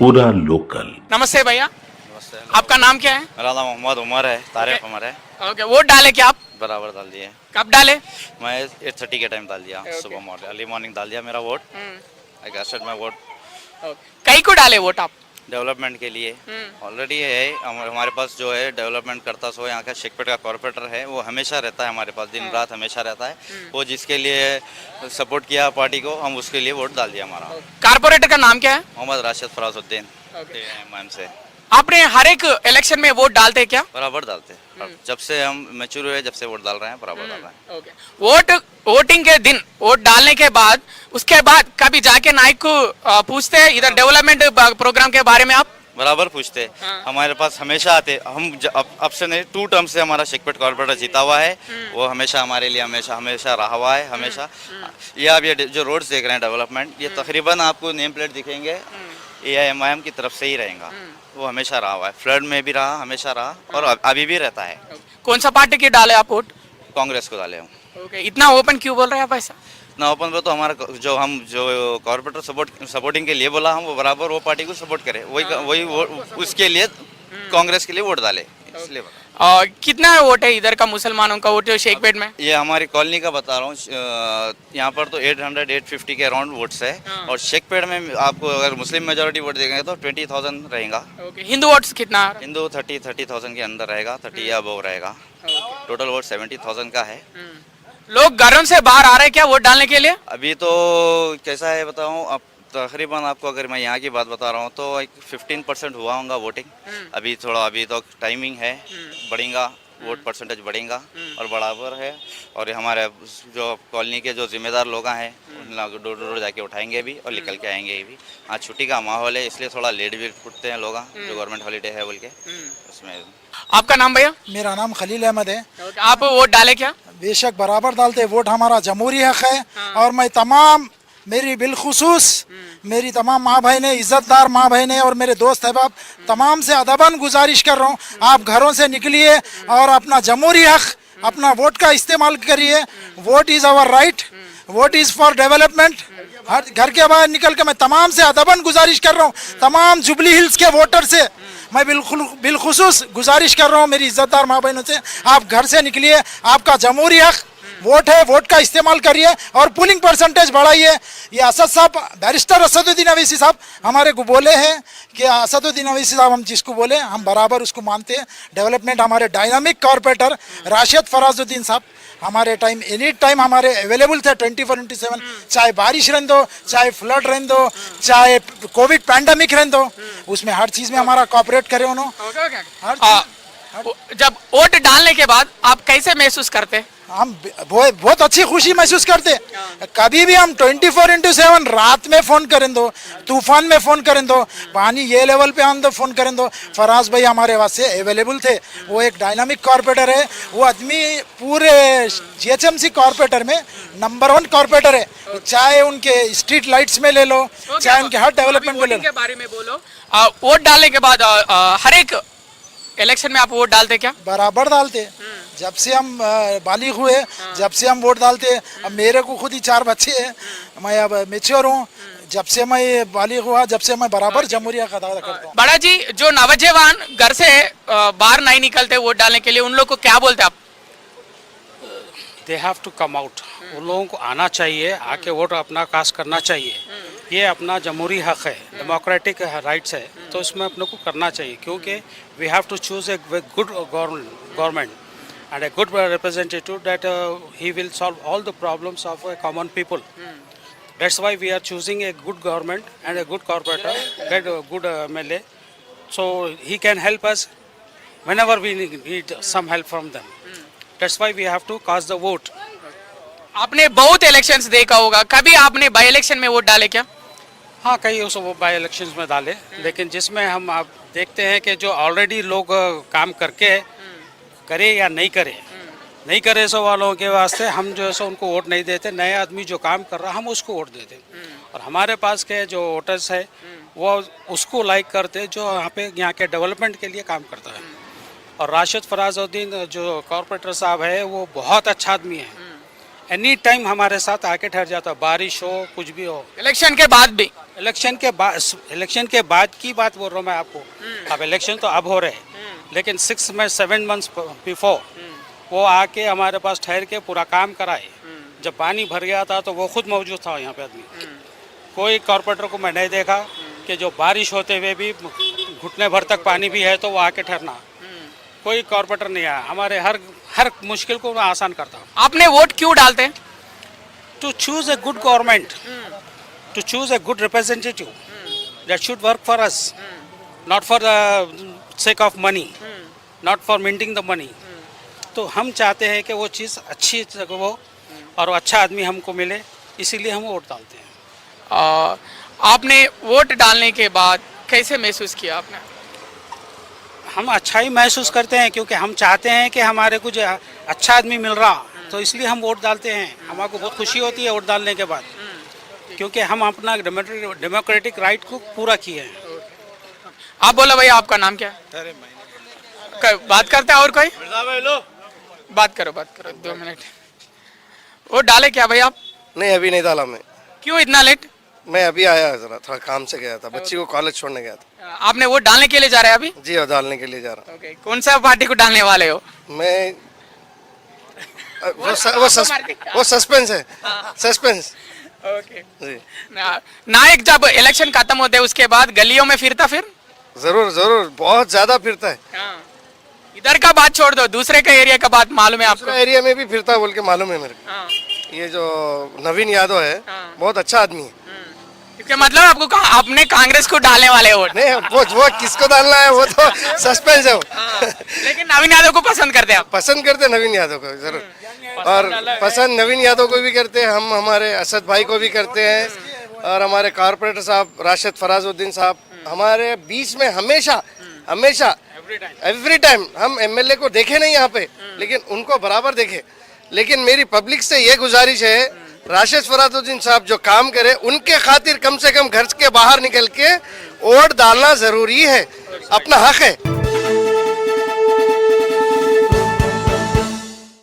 पूरा लोकल। नमस्ते भैया, नमस्ते। आपका नाम क्या है? मेरा नाम मोहम्मद उमर है, तारिक उमर है। ओके, वोट डाले क्या आप? बराबर डाल दिए। कब डाले? मैं 8:30 के टाइम डाल दिया, सुबह मॉर्निंग अर्ली मॉर्निंग डाल दिया मेरा vote. I casted my vote कई को डाले वोट आप? डेवलपमेंट के लिए। ऑलरेडी है हमारे पास जो है डेवलपमेंट करता सो यहाँ का शेखपेट का कॉर्पोरेटर है, वो हमेशा रहता है हमारे पास, दिन रात हमेशा रहता है। वो जिसके लिए सपोर्ट किया पार्टी को, हम उसके लिए वोट डाल दिया हमारा। कारपोरेटर का नाम क्या है? मोहम्मद राशिद फराजुद्दीन एमआईएम से। आपने हर एक इलेक्शन में वोट डालते क्या? बराबर डालते हैं, जब से हम मैच्योर हुए जब से वोट डाल रहे हैं, बराबर डाल रहे हैं। वोटिंग के दिन वोट डालने के बाद उसके बाद कभी जाके नाइक को पूछते हैं इधर डेवलपमेंट प्रोग्राम के बारे में आप? बराबर पूछते। हमारे पास हमेशा आते। हम अब से नहीं, 2 टर्म से हमारा शेखपेट कॉर्पोरेटर जीता हुआ है। वो हमेशा हमारे लिए हमेशा रहा हुआ है हमेशा। ये आप ये जो रोड्स देख रहे हैं डेवलपमेंट, ये तकरीबन आपको नेम प्लेट दिखेंगे एआईएमआईएम की तरफ से ही रहेगा। वो हमेशा रहा हुआ है, फ्लड में भी रहा, हमेशा रहा और अभी भी रहता है। कौन सा पार्टी के डाले आप वोट? कांग्रेस को डाले हम। इतना ओपन क्यों बोल रहे हैं आप ऐसा? ना ओपन पर तो हमारा जो कॉर्पोरेटर सपोर्टिंग के लिए बोला, हम वो बराबर वो पार्टी को सपोर्ट करें, वही उसके लिए कांग्रेस के लिए वोट डाले, इसलिए कितना वोट है इधर का मुसलमानों का वोट शेखपेट में? ये हमारी कॉलोनी का बता रहा हूँ। यहाँ पर तो 800-850 के अराउंड वोट्स है। और शेखपेट में आपको अगर मुस्लिम मेजोरिटी वोट देंगे तो 20,000 रहेगा। हिंदू वोट्स कितना? हिंदू 30,000 के अंदर रहेगा, 30 या अबव रहेगा। टोटल वोट 70,000 का है। लोग घरों से बाहर आ रहे हैं क्या वोट डालने के लिए? अभी तो कैसा है बताऊँ, अब तकरीबन आपको अगर मैं यहाँ की बात बता रहा हूँ तो 15% हुआ होगा वोटिंग। अभी तो टाइमिंग है, बढ़ेगा वोट परसेंटेज बढ़ेगा और बराबर है। और हमारे जो कॉलोनी के जो जिम्मेदार लोग हैं उन लोग डोर जाके उठाएंगे भी और निकल के आएंगे भी। आज छुट्टी का माहौल है, इसलिए थोड़ा लेट भी उठते हैं लोग, जो गवर्नमेंट हॉलीडे है बोल के उसमें। आपका नाम भैया? मेरा नाम खलील अहमद है। आप वोट डाले क्या? बेशक बराबर डालते। वोट हमारा जमहूरी हक है। और मैं मेरी बिलखुसूस मेरी तमाम माँ बहनें, इज़्ज़तदार माँ बहनें और मेरे दोस्त अहबाब तमाम से अदबन गुजारिश कर रहा हूँ, आप घरों से निकलिए और अपना जमहूरी हक, अपना वोट का इस्तेमाल करिए। Vote is our right, vote is for development. हर घर के बाहर निकल के मैं तमाम से अदबन गुजारिश कर रहा हूँ, तमाम जुबली हिल्स के वोटर से मैं बिलखुसूस गुजारिश कर रहा हूँ मेरी इज़्ज़तदार माँ बहनों से, आप घर से निकलिए, आपका जमहूरी हक वोट है, वोट का इस्तेमाल करिए और पुलिंग परसेंटेज बढ़ाइए। ये असद साहब, बैरिस्टर असदुद्दीन अवैसी साहब हमारे को बोले हैं कि असदुद्दीन अवैसी साहब हम जिसको बोले हम बराबर उसको मानते हैं। डेवलपमेंट हमारे डायनामिक कॉर्पोरेटर राशिद फराजुद्दीन साहब हमारे टाइम एनी टाइम हमारे अवेलेबल थे 24/7, चाहे बारिश रहने दो, चाहे फ्लड रहने दो, चाहे कोविड पैंडमिक रहने दो, उसमें हर चीज़ में हमारा कॉपरेट करे उन्होंने। जब वोट डालने के बाद आप कैसे महसूस करते? हम बहुत अच्छी खुशी महसूस करते। कभी भी हम 24/7 रात में फ़ोन करें दो, तूफान में फ़ोन करें दो, पानी ये लेवल पे आन दो फ़ोन करें दो, फराज भाई हमारे वास्ते अवेलेबल थे। वो एक डायनामिक कॉर्पोरेटर है, वो आदमी पूरे जीएचएमसी कॉर्पोरेटर में नंबर 1 कॉर्पोरेटर है। चाहे उनके स्ट्रीट लाइट्स में ले लो, चाहे उनके हर डेवलपमेंट में ले लो। के बारे में बोलो। वोट डालने के बाद हर एक इलेक्शन में आप वोट डालते क्या? बराबर डालते। जब से हम बालिग हुए, जब से हम वोट डालते। अब मेरे को खुद ही 4 बच्चे हैं, मैं अब मैच्योर हूँ। जब से मैं बालिग हुआ, जब से मैं बराबर जमहूरी हक अदा करता हूँ। बड़ा जी, जो नौजवान घर से बाहर नहीं निकलते वोट डालने के लिए, उन लोग को क्या बोलते आप? They have to come out. उन लोगों को आना चाहिए, आके वोट अपना कास्ट करना चाहिए। ये अपना जमहूरी हक है, डेमोक्रेटिक राइट्स है, तो इसमें अपने को करना चाहिए, क्योंकि we have to choose a good government and a good representative that he will solve all the problems of common people. That's why we are choosing a good government and a good corporator, get a good MLA, so he can help us whenever we need some help from them. That's why we have to cast the vote. आपने बहुत elections देखा होगा, कभी आपने by election में vote डाले क्या? हाँ, कई उस बाई इलेक्शंस में डाले, लेकिन जिसमें हम आप देखते हैं कि जो ऑलरेडी लोग काम करके करे या नहीं करे सो वालों के वास्ते हम जो है सो उनको वोट नहीं देते। नए आदमी जो काम कर रहा हम उसको वोट देते। और हमारे पास के जो वोटर्स है वो उसको लाइक करते जो यहाँ के डेवलपमेंट के लिए काम करता है। और राशिद फराजुद्दीन जो कॉर्पोरेटर साहब है वो बहुत अच्छा आदमी है, एनी टाइम हमारे साथ आके ठहर जाता, बारिश हो कुछ भी हो। इलेक्शन के बाद भी इलेक्शन के बाद की बात बोल रहा हूँ मैं आपको। अब इलेक्शन तो अब हो रहे हैं, लेकिन 7 months बिफोर वो आके हमारे पास ठहर के पूरा काम कराए। जब पानी भर गया था तो वो खुद मौजूद था यहाँ पे आदमी। कोई कॉर्पोरेटर को मैं नहीं देखा कि जो बारिश होते हुए भी घुटने भर तक पानी भी है तो वो आके ठहरना। कोई कॉर्पोरेटर नहीं आया, हमारे हर मुश्किल को मैं आसान करता हूँ। आपने वोट क्यों डालते हैं? To choose a good government, to choose a good representative that should work for us, not for the sake of money, not for minting the money. तो हम चाहते हैं कि वो चीज़ अच्छी हो और वो अच्छा आदमी हमको मिले, इसीलिए हम वोट डालते हैं। आपने वोट डालने के बाद कैसे महसूस किया आपने? हम अच्छा ही महसूस करते हैं, क्योंकि हम चाहते हैं कि हमारे कुछ अच्छा आदमी मिल रहा, तो इसलिए हम वोट डालते हैं। हमको बहुत खुशी होती है वोट डालने के बाद, क्योंकि हम अपना डेमोक्रेटिक राइट को पूरा किए हैं। आप बोलो भैया, आपका नाम क्या है? बात करते हैं और कोई? बात करो 2 मिनट। वोट डाले क्या भाई आप? नहीं, अभी नहीं डाला मैं। क्यों इतना लेट? मैं अभी आया, जरा थोड़ा काम से गया था, बच्ची को कॉलेज छोड़ने गया था। आपने वोट डालने के लिए जा रहे हैं अभी? जी, और डालने के लिए जा रहा ओके, कौन सा पार्टी को डालने वाले हो? हूँ मैं। वो सस्पेंस है, सस्पेंस। ओके। जी, नायक जब इलेक्शन खत्म होते हैं उसके बाद गलियों में फिरता फिर? जरूर जरूर, बहुत ज्यादा फिरता है। इधर का बात छोड़ दो, दूसरे का एरिया का बात मालूम है आपको? दूसरा एरिया में भी फिरता है बोल के मालूम है मेरे को। हाँ। ये जो नवीन यादव है, बहुत अच्छा आदमी है। क्योंकि मतलब आपको आपने कांग्रेस को डालने वाले वोट? नहीं, वो किसको डालना है वो तो सस्पेंस है वो। लेकिन नवीन यादव को पसंद करते हैं आप? पसंद करते हैं नवीन यादव को जरूर, और पसंद नवीन यादव को भी करते हैं हम, हमारे असद भाई को भी करते हैं, और हमारे कॉर्पोरेटर साहब राशिद फराजुद्दीन साहब हमारे बीच में हमेशा हमेशा एवरी टाइम। हम एमएलए को देखे नहीं यहाँ पे, लेकिन उनको बराबर देखे। लेकिन मेरी पब्लिक से ये गुजारिश है, राशिद फराजुद्दीन साहब जो काम करे उनके खातिर कम से कम घर के बाहर निकल के वोट डालना जरूरी है, अपना हक है।